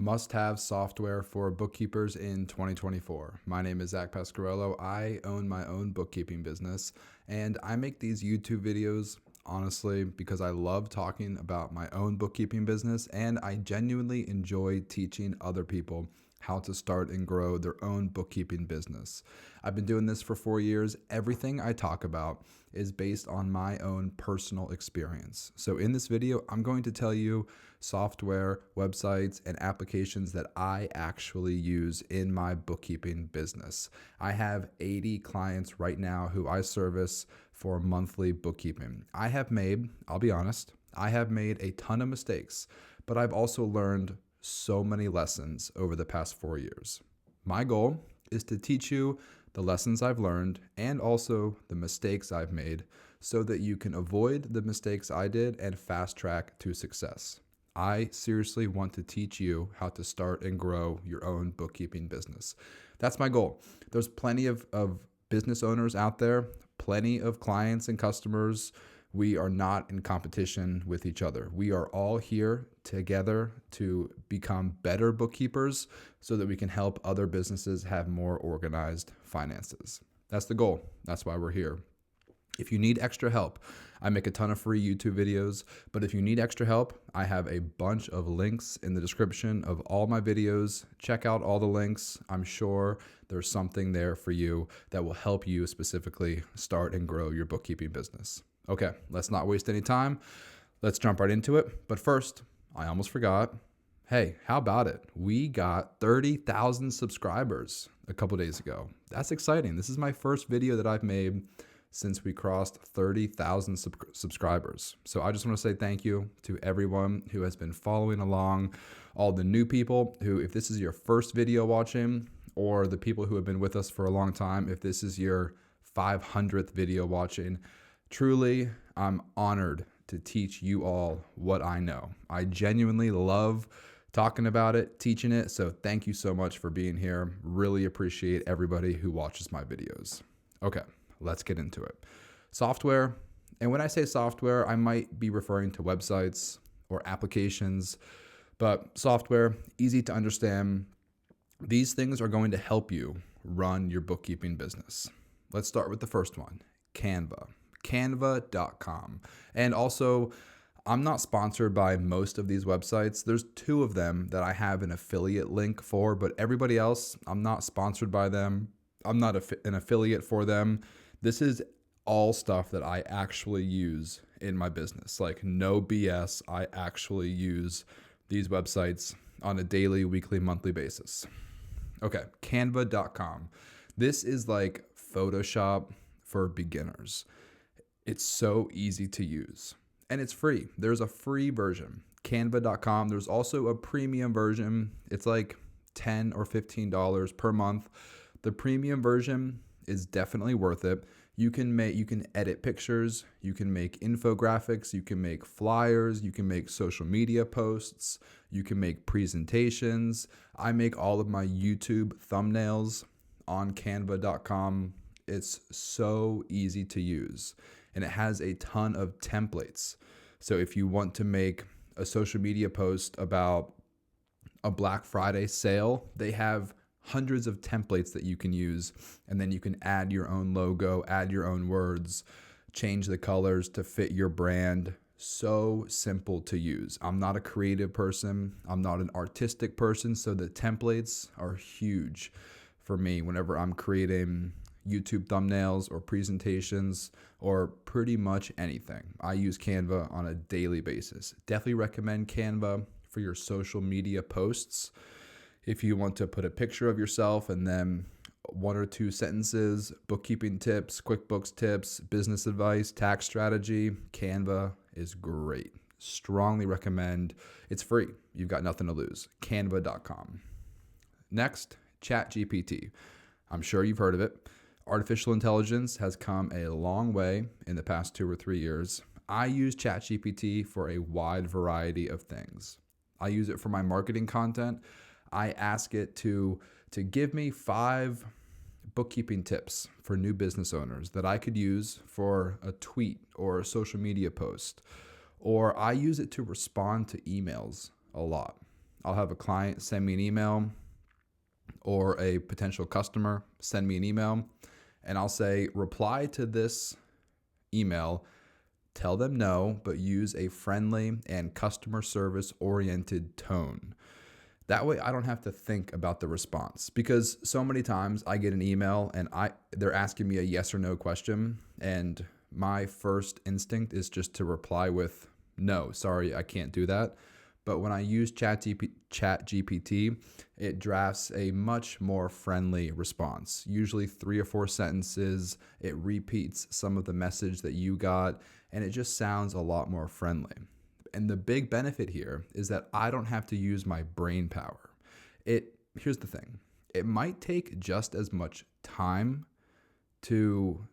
Must-have software for bookkeepers in 2024. My name is Zach Pasquarello. I own my own bookkeeping business, and I make these YouTube videos honestly because I love talking about my own bookkeeping business, and I genuinely enjoy teaching other people how to start and grow their own bookkeeping business. I've been doing this for 4 years. Everything I talk about is based on my own personal experience. So in this video, I'm going to tell you software, websites, and applications that I actually use in my bookkeeping business. I have 80 clients right now who I service for monthly bookkeeping. I'll be honest, I have made a ton of mistakes, but I've also learned so many lessons over the past 4 years. My goal is to teach you the lessons I've learned and also the mistakes I've made so that you can avoid the mistakes I did and fast track to success. I seriously want to teach you how to start and grow your own bookkeeping business. That's my goal. There's plenty of business owners out there, plenty of clients and customers. We are not in competition with each other. We are all here together to become better bookkeepers so that we can help other businesses have more organized finances. That's the goal. That's why we're here. If you need extra help, I make a ton of free YouTube videos, but if you need extra help, I have a bunch of links in the description of all my videos. Check out all the links. I'm sure there's something there for you that will help you specifically start and grow your bookkeeping business. Okay, let's not waste any time. Let's jump right into it. But first, I almost forgot. Hey, how about it? We got 30,000 subscribers a couple days ago. That's exciting. This is my first video that I've made since we crossed 30,000 subscribers. So I just want to say thank you to everyone who has been following along, all the new people who, if this is your first video watching, or the people who have been with us for a long time, if this is your 500th video watching. Truly, I'm honored to teach you all what I know. I genuinely love talking about it, teaching it, so thank you so much for being here. Really appreciate everybody who watches my videos. Okay, let's get into it. Software, and when I say software, I might be referring to websites or applications, but software, easy to understand. These things are going to help you run your bookkeeping business. Let's start with the first one, Canva. Canva.com. And also, I'm not sponsored by most of these websites. There's 2 of them that I have an affiliate link for, but everybody else, I'm not sponsored by them. I'm not an affiliate for them. This is all stuff that I actually use in my business. Like, no BS. I actually use these websites on a daily, weekly, monthly basis. Okay, Canva.com. This is like Photoshop for beginners. It's so easy to use, and it's free. There's a free version, Canva.com. There's also a premium version. It's like $10 or $15 per month. The premium version is definitely worth it. You can edit pictures, you can make infographics, you can make flyers, you can make social media posts, you can make presentations. I make all of my YouTube thumbnails on Canva.com. It's so easy to use, and it has a ton of templates. So if you want to make a social media post about a Black Friday sale, they have hundreds of templates that you can use, and then you can add your own logo, add your own words, change the colors to fit your brand. So simple to use. I'm not a creative person. I'm not an artistic person, so the templates are huge for me whenever I'm creating YouTube thumbnails or presentations or pretty much anything. I use Canva on a daily basis. Definitely recommend Canva for your social media posts. If you want to put a picture of yourself and then 1 or 2 sentences, bookkeeping tips, QuickBooks tips, business advice, tax strategy, Canva is great. Strongly recommend. It's free. You've got nothing to lose. Canva.com. Next, ChatGPT. I'm sure you've heard of it. Artificial intelligence has come a long way in the past 2 or 3 years. I use ChatGPT for a wide variety of things. I use it for my marketing content. I ask it to give me 5 bookkeeping tips for new business owners that I could use for a tweet or a social media post. Or I use it to respond to emails a lot. I'll have a client send me an email or a potential customer send me an email, and I'll say, reply to this email, tell them no, but use a friendly and customer service oriented tone. That way I don't have to think about the response, because so many times I get an email and they're asking me a yes or no question, and my first instinct is just to reply with no, sorry, I can't do that. But when I use ChatGPT, it drafts a much more friendly response, usually 3 or 4 sentences. It repeats some of the message that you got, and it just sounds a lot more friendly. And the big benefit here is that I don't have to use my brain power. Here's the thing. It might take just as much time to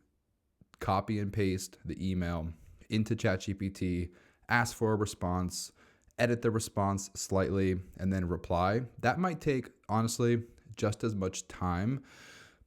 copy and paste the email into ChatGPT, ask for a response, edit the response slightly, and then reply. That might take, honestly, just as much time.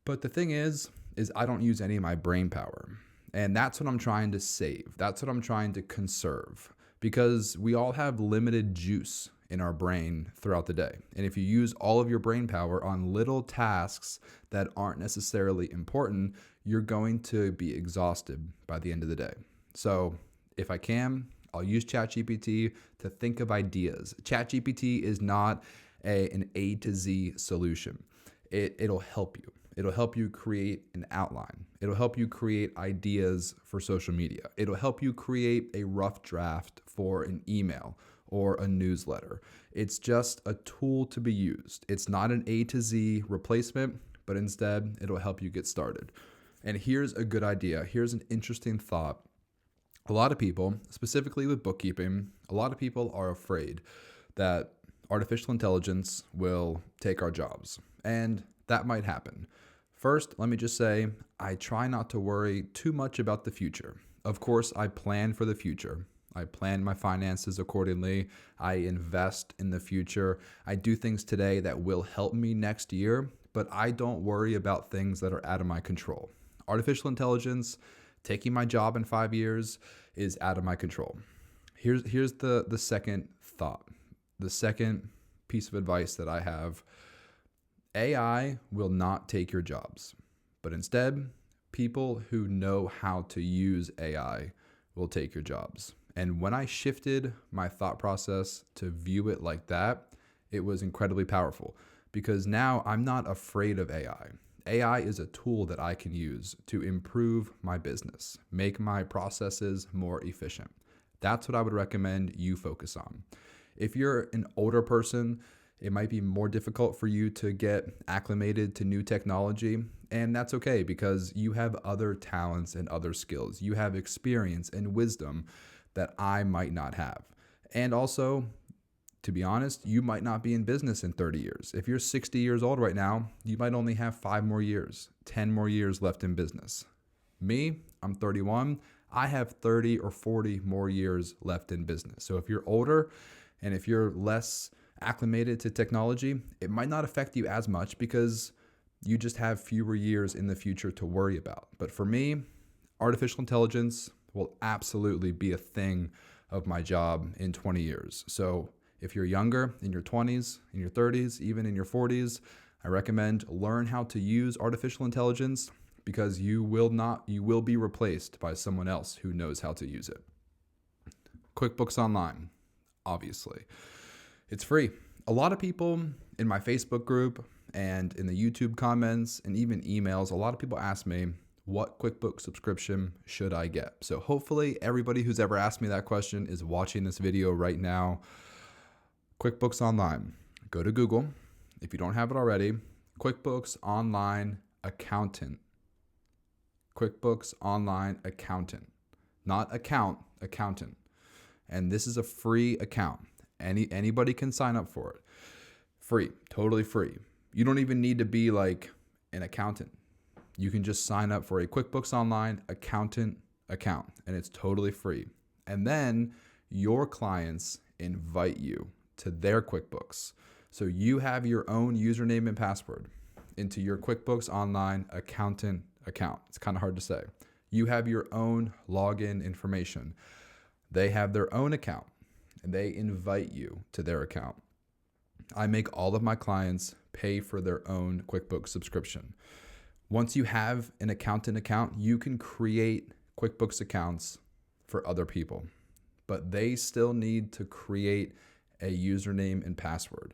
But the thing is I don't use any of my brain power. And that's what I'm trying to save. That's what I'm trying to conserve, because we all have limited juice in our brain throughout the day. And if you use all of your brain power on little tasks that aren't necessarily important, you're going to be exhausted by the end of the day. So if I can, I'll use ChatGPT to think of ideas. ChatGPT is not an A to Z solution. It'll help you. It'll help you create an outline. It'll help you create ideas for social media. It'll help you create a rough draft for an email or a newsletter. It's just a tool to be used. It's not an A to Z replacement, but instead it'll help you get started. And here's a good idea. Here's an interesting thought. A lot of people, specifically with bookkeeping, a lot of people are afraid that artificial intelligence will take our jobs, and that might happen. First, let me just say, I try not to worry too much about the future. Of course, I plan for the future. I plan my finances accordingly. I invest in the future. I do things today that will help me next year, but I don't worry about things that are out of my control. Artificial intelligence taking my job in 5 years is out of my control. Here's the second thought, the second piece of advice that I have. AI will not take your jobs, but instead, people who know how to use AI will take your jobs. And when I shifted my thought process to view it like that, it was incredibly powerful, because now I'm not afraid of AI. AI is a tool that I can use to improve my business, make my processes more efficient. That's what I would recommend you focus on. If you're an older person, it might be more difficult for you to get acclimated to new technology, and that's okay, because you have other talents and other skills. You have experience and wisdom that I might not have. And also, to be honest, you might not be in business in 30 years. If you're 60 years old right now, you might only have 5 more years, 10 more years left in business. Me, I'm 31. I have 30 or 40 more years left in business. So if you're older and if you're less acclimated to technology, it might not affect you as much, because you just have fewer years in the future to worry about. But for me, artificial intelligence will absolutely be a thing of my job in 20 years. So if you're younger, in your 20s, in your 30s, even in your 40s, I recommend learn how to use artificial intelligence, because you will be replaced by someone else who knows how to use it. QuickBooks Online, obviously. It's free. A lot of people in my Facebook group and in the YouTube comments and even emails, a lot of people ask me, what QuickBooks subscription should I get? So hopefully everybody who's ever asked me that question is watching this video right now. QuickBooks Online. Go to Google if you don't have it already. QuickBooks Online Accountant. QuickBooks Online Accountant. Not account, accountant. And this is a free account. Anybody can sign up for it. Free, totally free. You don't even need to be like an accountant. You can just sign up for a QuickBooks Online Accountant account, and it's totally free. And then your clients invite you to their QuickBooks. So you have your own username and password into your QuickBooks Online Accountant account. It's kind of hard to say. You have your own login information. They have their own account, and they invite you to their account. I make all of my clients pay for their own QuickBooks subscription. Once you have an accountant account, you can create QuickBooks accounts for other people, but they still need to create a username and password.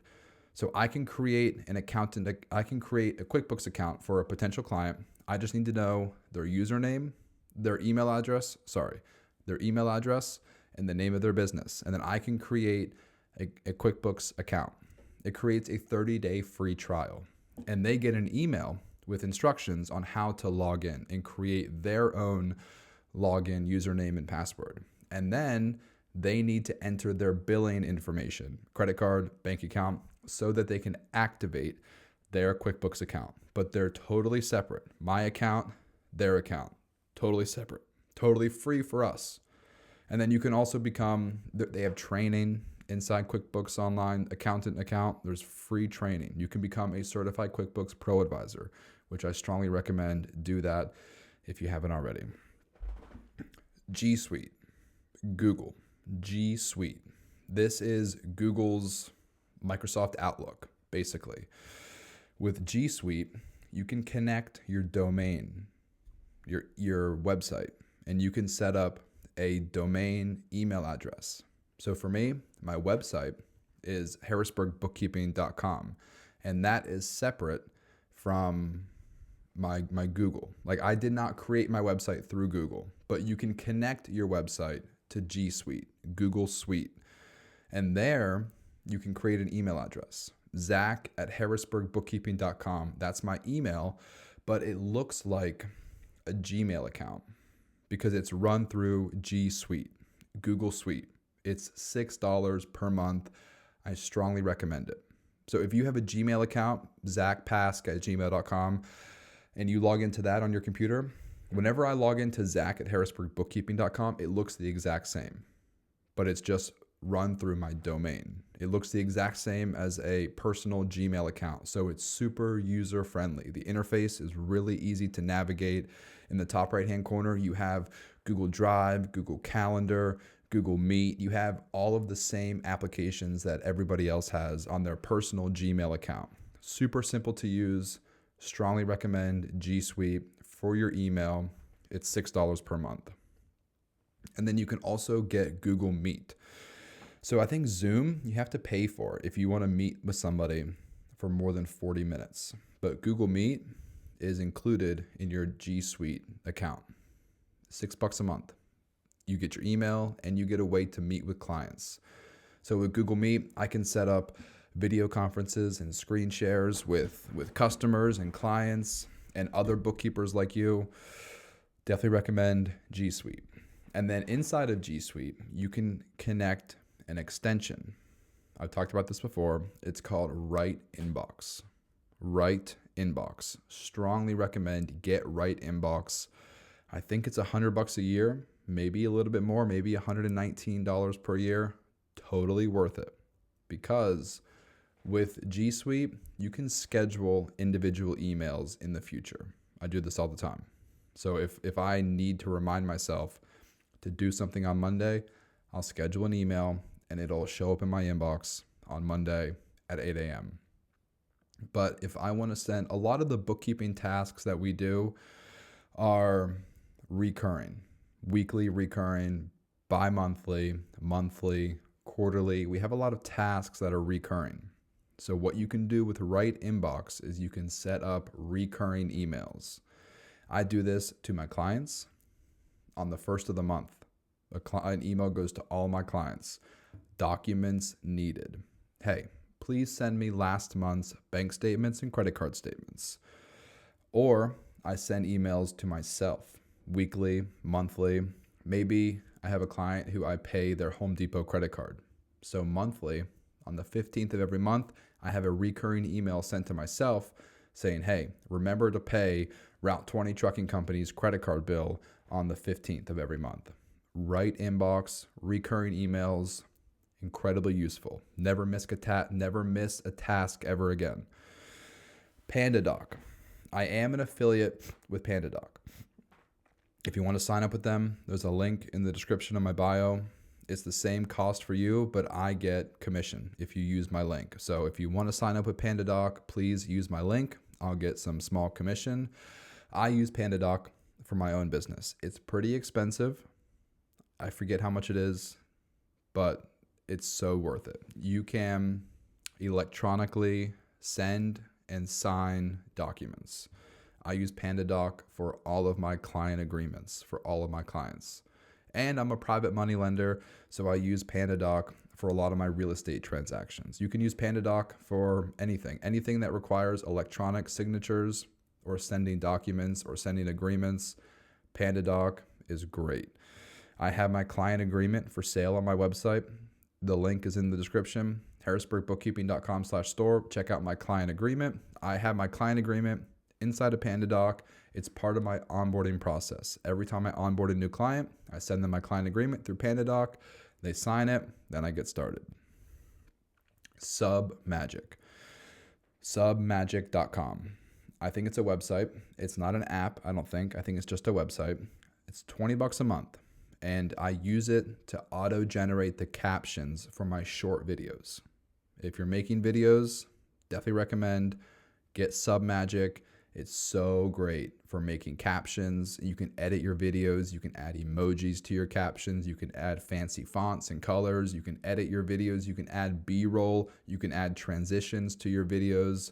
So I can create a QuickBooks account for a potential client. I just need to know their username, their email address, and the name of their business. And then I can create a QuickBooks account. It creates a 30-day free trial, and they get an email with instructions on how to log in and create their own login, username, and password. And then they need to enter their billing information, credit card, bank account, so that they can activate their QuickBooks account. But they're totally separate. My account, their account, totally separate, totally free for us. And then you can also they have training inside QuickBooks Online accountant account. There's free training. You can become a certified QuickBooks Pro Advisor, which I strongly recommend. Do that if you haven't already. G Suite, Google, G Suite. This is Google's Microsoft Outlook, basically. With G Suite, you can connect your domain, your website, and you can set up a domain email address. So for me, my website is harrisburgbookkeeping.com, and that is separate from my Google. Like, I did not create my website through Google, but you can connect your website to G Suite, Google Suite, and there you can create an email address, zach@harrisburgbookkeeping.com. That's my email, but it looks like a Gmail account because it's run through G Suite, Google Suite. It's $6 per month. I strongly recommend it. So if you have a Gmail account, zachpask@gmail.com, and you log into that on your computer, whenever I log into zach@harrisburgbookkeeping.com, it looks the exact same, but it's just run through my domain. It looks the exact same as a personal Gmail account. So it's super user friendly. The interface is really easy to navigate. In the top right-hand corner, you have Google Drive, Google Calendar, Google Meet. You have all of the same applications that everybody else has on their personal Gmail account. Super simple to use. Strongly recommend G Suite for your email. It's $6 per month. And then you can also get Google Meet. So I think Zoom, you have to pay for if you want to meet with somebody for more than 40 minutes. But Google Meet is included in your G Suite account. $6 a month. You get your email and you get a way to meet with clients. So with Google Meet, I can set up video conferences and screen shares with customers and clients and other bookkeepers like you. Definitely recommend G Suite. And then inside of G Suite, you can connect an extension. I've talked about this before. It's called Write Inbox. Write Inbox. Strongly recommend get Write Inbox. I think it's $100 a year, maybe a little bit more, maybe $119 per year. Totally worth it, because with G Suite, you can schedule individual emails in the future. I do this all the time. So if I need to remind myself to do something on Monday, I'll schedule an email and it'll show up in my inbox on Monday at 8 a.m. But if I want to send, a lot of the bookkeeping tasks that we do are recurring, weekly, recurring, bi-monthly, monthly, quarterly. We have a lot of tasks that are recurring. So what you can do with Write Inbox is you can set up recurring emails. I do this to my clients on the first of the month. An email goes to all my clients. Documents needed. Hey, please send me last month's bank statements and credit card statements. Or I send emails to myself, weekly, monthly. Maybe I have a client who I pay their Home Depot credit card. So monthly, on the 15th of every month, I have a recurring email sent to myself saying, hey, remember to pay Route 20 Trucking Company's credit card bill on the 15th of every month. Write Inbox, recurring emails, incredibly useful. Never miss a task ever again. Pandadoc. I am an affiliate with Pandadoc. If you want to sign up with them, there's a link in the description of my bio. It's the same cost for you, but I get commission if you use my link. So if you want to sign up with Pandadoc, please use my link. I'll get some small commission. I use Pandadoc for my own business. It's pretty expensive. I forget how much it is, but it's so worth it. You can electronically send and sign documents. I use Pandadoc for all of my client agreements, for all of my clients. And I'm a private money lender, so I use Pandadoc for a lot of my real estate transactions. You can use Pandadoc for anything that requires electronic signatures or sending documents or sending agreements. Pandadoc is great. I have my client agreement for sale on my website. The link is in the description, harrisburgbookkeeping.com/store. Check out my client agreement. I have my client agreement inside of Pandadoc. It's part of my onboarding process. Every time I onboard a new client, I send them my client agreement through Pandadoc. They sign it, then I get started. Submagic. Submagic.com. I think it's a website. It's not an app, I don't think. I think it's just a website. It's $20 a month. And I use it to auto-generate the captions for my short videos. If you're making videos, definitely recommend get Submagic. It's so great for making captions. You can edit your videos. You can add emojis to your captions. You can add fancy fonts and colors. You can edit your videos. You can add B-roll. You can add transitions to your videos.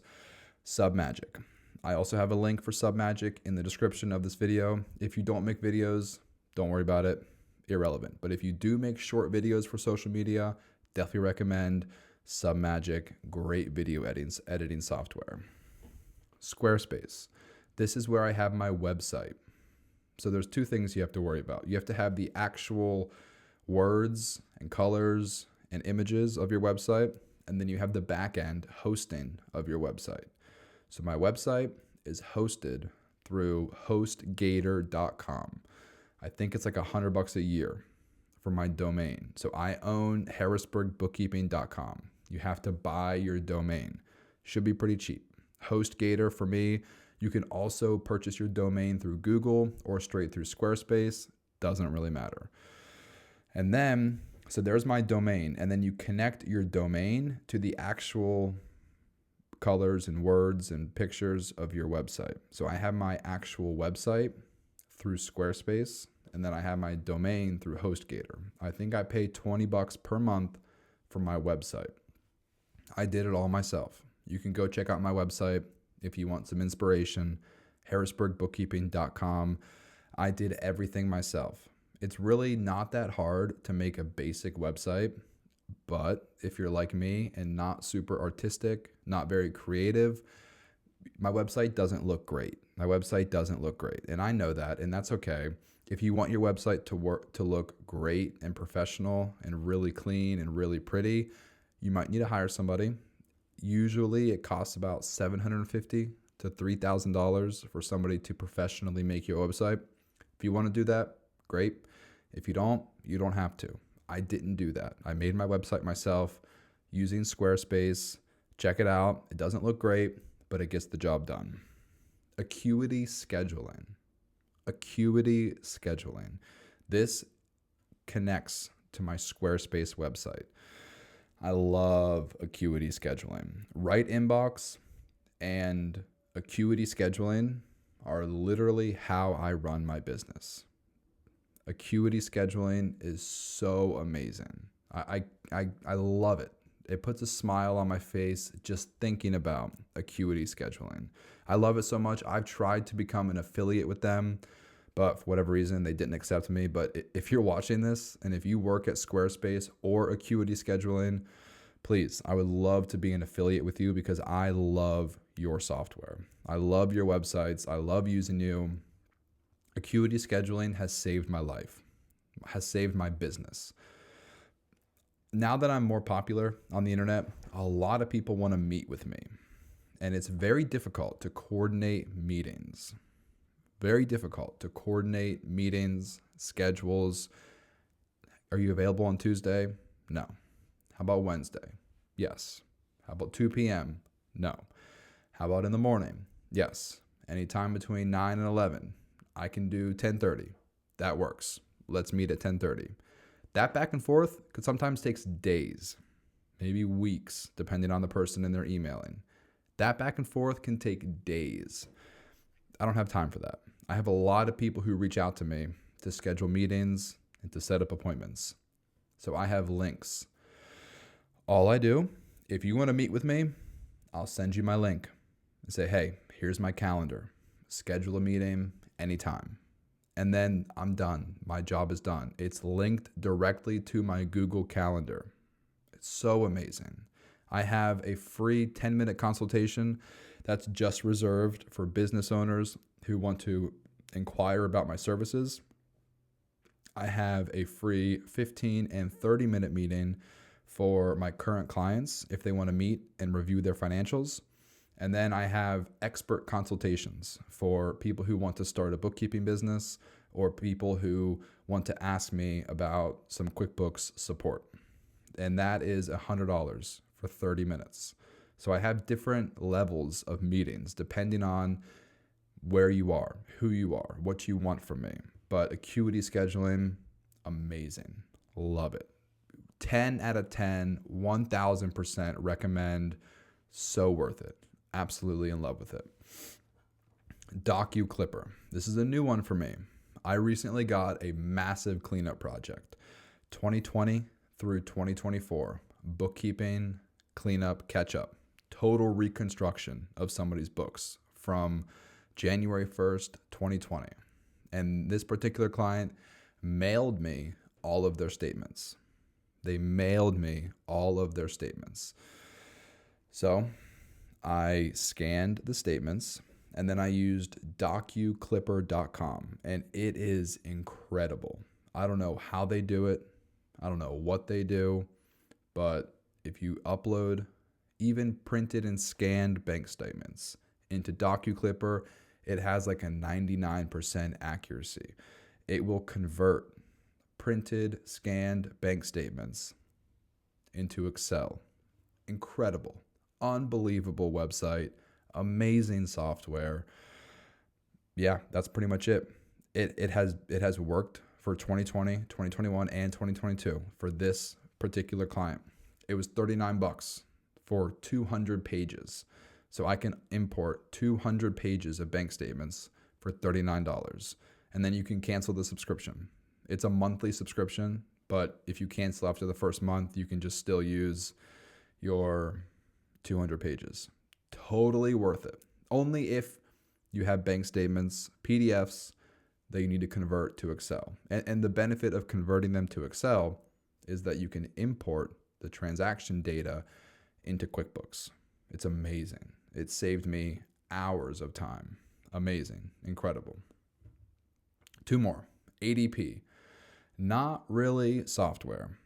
Submagic. I also have a link for Submagic in the description of this video. If you don't make videos, don't worry about it. Irrelevant. But if you do make short videos for social media, definitely recommend Submagic. Great video editing software. Squarespace. This is where I have my website. So there's two things you have to worry about. You have to have the actual words and colors and images of your website, and then you have the back end hosting of your website. So my website is hosted through hostgator.com. I think it's like $100 a year for my domain. So I own harrisburgbookkeeping.com. You have to buy your domain. Should be pretty cheap. HostGator for me. You can also purchase your domain through Google or straight through Squarespace. Doesn't really matter. And then, so there's my domain. And then you connect your domain to the actual colors and words and pictures of your website. So I have my actual website through Squarespace, and then I have my domain through HostGator. I think I pay $20 per month for my website. I did it all myself. You can go check out my website if you want some inspiration, harrisburgbookkeeping.com. I did everything myself. It's really not that hard to make a basic website, but if you're like me and not super artistic, not very creative, my website doesn't look great. And I know that, and that's okay. If you want your website to look great and professional and really clean and really pretty, you might need to hire somebody. Usually it costs about $750 to $3,000 for somebody to professionally make your website. If you want to do that, great. If you don't have to. I didn't do that. I made my website myself using Squarespace. Check it out. It doesn't look great, but it gets the job done. Acuity Scheduling. This connects to my Squarespace website. I love Acuity Scheduling. Right Inbox and Acuity Scheduling are literally how I run my business. Acuity Scheduling is so amazing. I love it. It puts a smile on my face just thinking about Acuity Scheduling. I love it so much. I've tried to become an affiliate with them, but for whatever reason, they didn't accept me. But if you're watching this and if you work at Squarespace or Acuity Scheduling, please, I would love to be an affiliate with you because I love your software. I love your websites. I love using you. Acuity Scheduling has saved my life, has saved my business. Now that I'm more popular on the internet, a lot of people want to meet with me. And it's very difficult to coordinate meetings. Very difficult to coordinate meetings, schedules. Are you available on Tuesday? No. How about Wednesday? Yes. How about 2 p.m.? No. How about in the morning? Yes. Anytime between 9 and 11. I can do 10:30. That works. Let's meet at 10:30. That back and forth could sometimes take days, maybe weeks, depending on the person and their emailing. That back and forth can take days. I don't have time for that. I have a lot of people who reach out to me to schedule meetings and to set up appointments. So I have links. All I do, if you want to meet with me, I'll send you my link and say, hey, here's my calendar. Schedule a meeting anytime. And then I'm done. My job is done. It's linked directly to my Google Calendar. It's so amazing. I have a free 10-minute consultation that's just reserved for business owners who want to inquire about my services. I have a free 15 and 30-minute meeting for my current clients if they want to meet and review their financials. And then I have expert consultations for people who want to start a bookkeeping business or people who want to ask me about some QuickBooks support. And that is $100 for 30 minutes. So I have different levels of meetings depending on where you are, who you are, what you want from me. But Acuity Scheduling, amazing. Love it. 10 out of 10, 1000% recommend. So worth it. Absolutely in love with it. DocuClipper. This is a new one for me. I recently got a massive cleanup project. 2020 through 2024. Bookkeeping, cleanup, catch up. Total reconstruction of somebody's books from January 1st, 2020. And this particular client mailed me all of their statements. They mailed me all of their statements. So I scanned the statements and then I used DocuClipper.com, and it is incredible. I don't know how they do it. I don't know what they do, but if you upload even printed and scanned bank statements into DocuClipper, it has like a 99% accuracy. It will convert printed, scanned bank statements into Excel. Incredible. Unbelievable website. Amazing software. Yeah, that's pretty much it. It has worked for 2020, 2021, and 2022 for this particular client. It was $39 for 200 pages. So I can import 200 pages of bank statements for $39. And then you can cancel the subscription. It's a monthly subscription, but if you cancel after the first month, you can just still use your 200 pages. Totally worth it. Only if you have bank statements, PDFs that you need to convert to Excel. And the benefit of converting them to Excel is that you can import the transaction data into QuickBooks. It's amazing. It saved me hours of time. Amazing. Incredible. Two more. ADP. Not really software,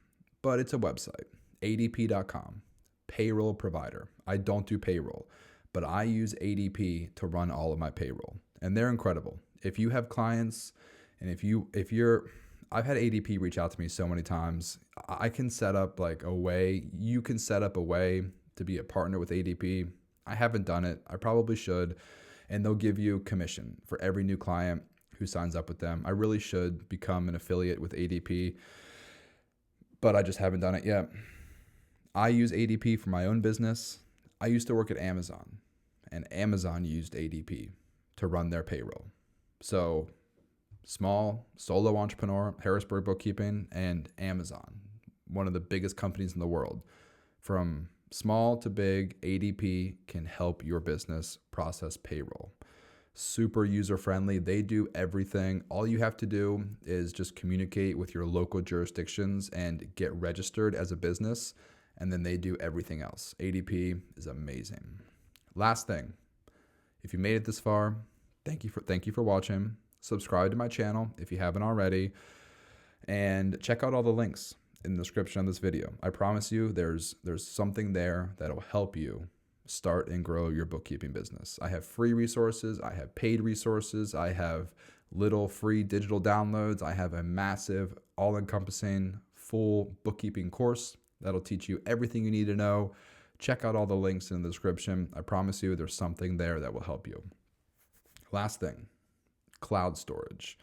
but it's a website. ADP.com. Payroll provider. I don't do payroll, but I use ADP to run all of my payroll. And they're incredible. If you have clients and if you're I've had ADP reach out to me so many times. I can set up you can set up a way to be a partner with ADP. I haven't done it. I probably should. And they'll give you commission for every new client who signs up with them. I really should become an affiliate with ADP, but I just haven't done it yet. I use ADP for my own business. I used to work at Amazon, and Amazon used ADP to run their payroll. So small solo entrepreneur, Harrisburg Bookkeeping, and Amazon, one of the biggest companies in the world. From small to big, ADP can help your business process payroll. Super user-friendly. They do everything. All you have to do is just communicate with your local jurisdictions and get registered as a business, and then they do everything else. ADP is amazing. Last thing, if you made it this far, thank you for watching. Subscribe to my channel if you haven't already, and check out all the links in the description of this video. I promise you there's something there that'll help you start and grow your bookkeeping business. I have free resources, I have paid resources, I have little free digital downloads, I have a massive all-encompassing full bookkeeping course that'll teach you everything you need to know. Check out all the links in the description. I promise you there's something there that will help you. Last thing, cloud storage.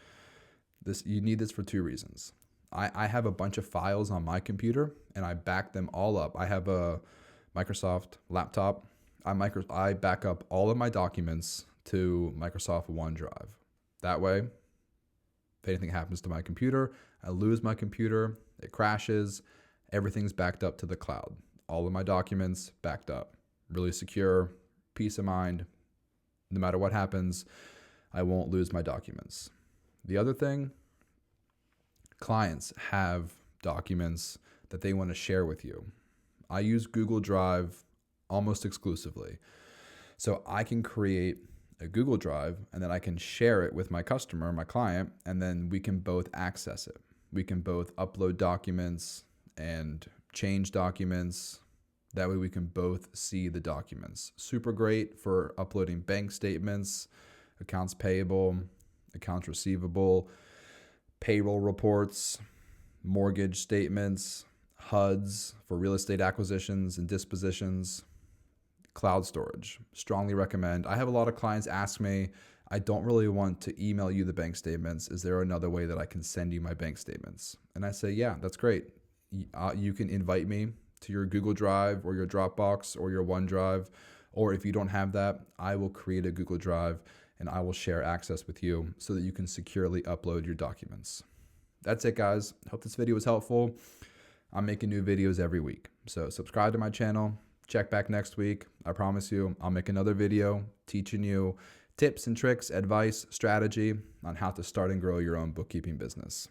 You need this for two reasons. I have a bunch of files on my computer and I back them all up. I have a Microsoft laptop. I back up all of my documents to Microsoft OneDrive. That way, if anything happens to my computer, I lose my computer, it crashes, everything's backed up to the cloud. All of my documents backed up. Really secure, peace of mind. No matter what happens, I won't lose my documents. The other thing, clients have documents that they want to share with you. I use Google Drive almost exclusively. So I can create a Google Drive and then I can share it with my customer, my client, and then we can both access it. We can both upload documents and change documents. That way we can both see the documents. Super great for uploading bank statements, accounts payable, accounts receivable, payroll reports, mortgage statements, HUDs for real estate acquisitions and dispositions, cloud storage. Strongly recommend. I have a lot of clients ask me, I don't really want to email you the bank statements. Is there another way that I can send you my bank statements? And I say, yeah, that's great. You can invite me to your Google Drive or your Dropbox or your OneDrive. Or if you don't have that, I will create a Google Drive and I will share access with you so that you can securely upload your documents. That's it, guys. Hope this video was helpful. I'm making new videos every week. So subscribe to my channel. Check back next week. I promise you, I'll make another video teaching you tips and tricks, advice, strategy on how to start and grow your own bookkeeping business.